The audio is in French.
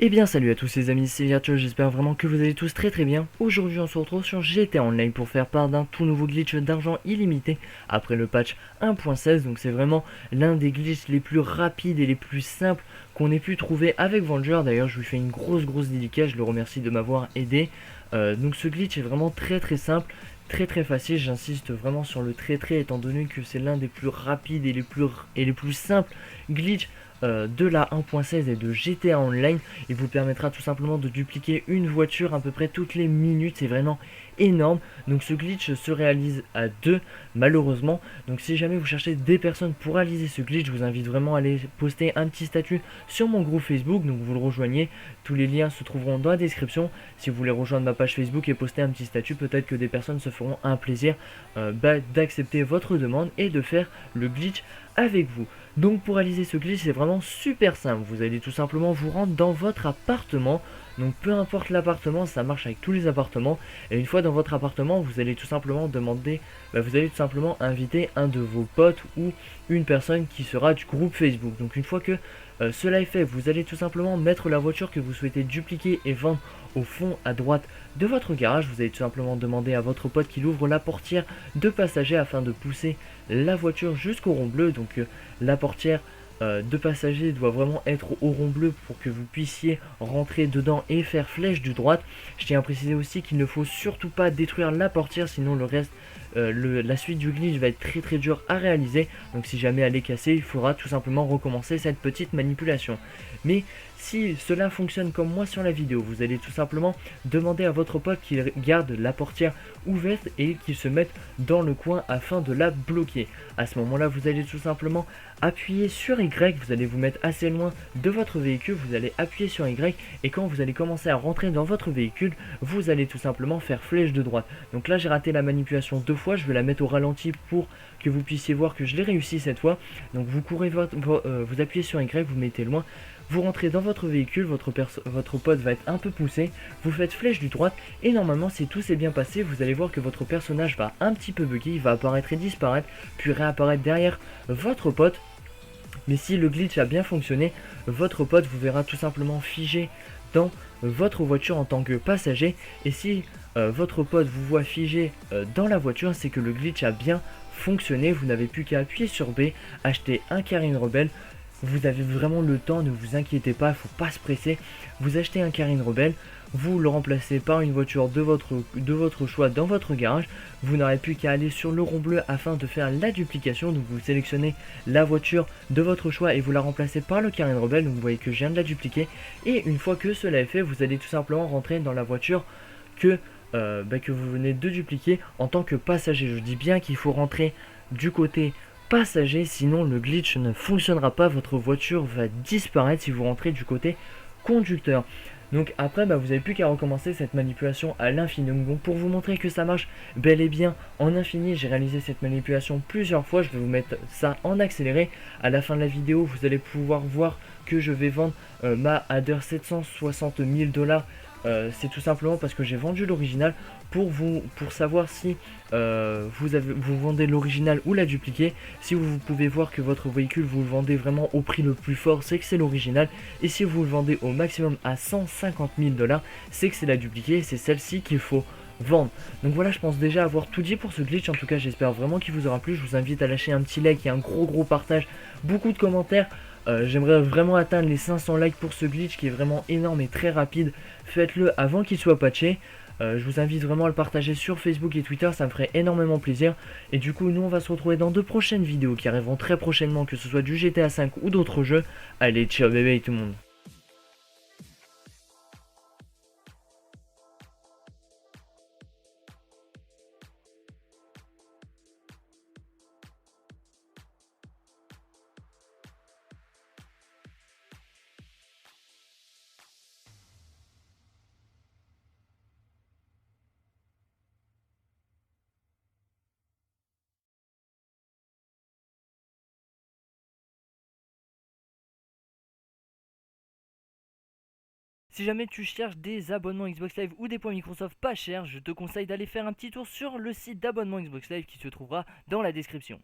Eh bien salut à tous les amis, c'est Virtual, j'espère vraiment que vous allez tous très bien. Aujourd'hui on se retrouve sur GTA Online pour faire part d'un tout nouveau glitch d'argent illimité après le patch 1.16. Donc c'est vraiment l'un des glitches les plus rapides et les plus simples qu'on ait pu trouver avec Venger. D'ailleurs je lui fais une grosse dédicace, je le remercie de m'avoir aidé. Donc ce glitch est vraiment très simple, très facile. J'insiste vraiment sur le très étant donné que c'est l'un des plus rapides et les plus simples glitch de la 1.16 et de GTA Online. Il vous permettra tout simplement de dupliquer une voiture à peu près toutes les minutes. C'est vraiment énorme. Donc ce glitch se réalise à deux malheureusement. Donc si jamais vous cherchez des personnes pour réaliser ce glitch, je vous invite vraiment à aller poster un petit statut sur mon groupe Facebook. Donc vous le rejoignez. Tous les liens se trouveront dans la description. Si vous voulez rejoindre ma page Facebook et poster un petit statut, peut-être que des personnes se feront un plaisir d'accepter votre demande et de faire le glitch avec vous. Donc pour réaliser ce glitch, c'est vraiment super simple. Vous allez tout simplement vous rendre dans votre appartement. Donc peu importe l'appartement, ça marche avec tous les appartements. Et une fois dans votre appartement, vous allez tout simplement vous allez tout simplement inviter un de vos potes ou une personne qui sera du groupe Facebook. Donc une fois que cela est fait, vous allez tout simplement mettre la voiture que vous souhaitez dupliquer et vendre au fond à droite de votre garage. Vous allez tout simplement demander à votre pote qu'il ouvre la portière de passager afin de pousser la voiture jusqu'au rond bleu. Donc la portière de passager doit vraiment être au rond bleu pour que vous puissiez rentrer dedans et faire flèche de droite. Je tiens à préciser aussi qu'il ne faut surtout pas détruire la portière, sinon le reste, la suite du glitch va être très dur à réaliser. Donc si jamais elle est cassée, il faudra tout simplement recommencer cette petite manipulation. Mais si cela fonctionne comme moi sur la vidéo, vous allez tout simplement demander à votre pote qu'il garde la portière ouverte et qu'il se mette dans le coin afin de la bloquer. À ce moment là, vous allez tout simplement appuyer sur Y, vous allez vous mettre assez loin de votre véhicule, vous allez appuyer sur Y et quand vous allez commencer à rentrer dans votre véhicule, vous allez tout simplement faire flèche de droite. Donc là j'ai raté la manipulation deux fois, je vais la mettre au ralenti pour que vous puissiez voir que je l'ai réussi cette fois. Donc vous courez vous appuyez sur Y, vous mettez loin. Vous rentrez dans votre véhicule, votre pote va être un peu poussé, vous faites flèche du droite et normalement si tout s'est bien passé, vous allez voir que votre personnage va un petit peu bugger, il va apparaître et disparaître, puis réapparaître derrière votre pote. Mais si le glitch a bien fonctionné, votre pote vous verra tout simplement figé dans votre voiture en tant que passager. Et si votre pote vous voit figé dans la voiture, c'est que le glitch a bien fonctionné. Vous n'avez plus qu'à appuyer sur B, acheter un Carine Rebelle. Vous avez vraiment le temps, ne vous inquiétez pas, il ne faut pas se presser. Vous achetez un Carine Rebelle, vous le remplacez par une voiture de votre choix dans votre garage. Vous n'aurez plus qu'à aller sur le rond bleu afin de faire la duplication. Donc vous sélectionnez la voiture de votre choix et vous la remplacez par le Carine Rebelle. Donc vous voyez que je viens de la dupliquer. Et une fois que cela est fait, vous allez tout simplement rentrer dans la voiture que vous venez de dupliquer en tant que passager. Je dis bien qu'il faut rentrer du côté passager, sinon le glitch ne fonctionnera pas, votre voiture va disparaître si vous rentrez du côté conducteur. Donc après vous n'avez plus qu'à recommencer cette manipulation à l'infini. Donc pour vous montrer que ça marche bel et bien en infini, j'ai réalisé cette manipulation plusieurs fois. Je vais vous mettre ça en accéléré. À la fin de la vidéo, vous allez pouvoir voir que je vais vendre ma Adder 760 000 $. C'est tout simplement parce que j'ai vendu l'original pour savoir si vous vendez l'original ou la dupliquée. Si vous pouvez voir que votre véhicule vous le vendez vraiment au prix le plus fort, c'est que c'est l'original. Et si vous le vendez au maximum à 150 000 $, c'est que c'est la dupliquée. C'est celle-ci qu'il faut vendre. Donc voilà, je pense déjà avoir tout dit pour ce glitch. En tout cas, j'espère vraiment qu'il vous aura plu. Je vous invite à lâcher un petit like et un gros partage, beaucoup de commentaires. J'aimerais vraiment atteindre les 500 likes pour ce glitch qui est vraiment énorme et très rapide. Faites-le avant qu'il soit patché. Je vous invite vraiment à le partager sur Facebook et Twitter, ça me ferait énormément plaisir. Et du coup, nous on va se retrouver dans de prochaines vidéos qui arriveront très prochainement, que ce soit du GTA 5 ou d'autres jeux. Allez, ciao bébé tout le monde. Si jamais tu cherches des abonnements Xbox Live ou des points Microsoft pas chers, je te conseille d'aller faire un petit tour sur le site d'abonnement Xbox Live qui se trouvera dans la description.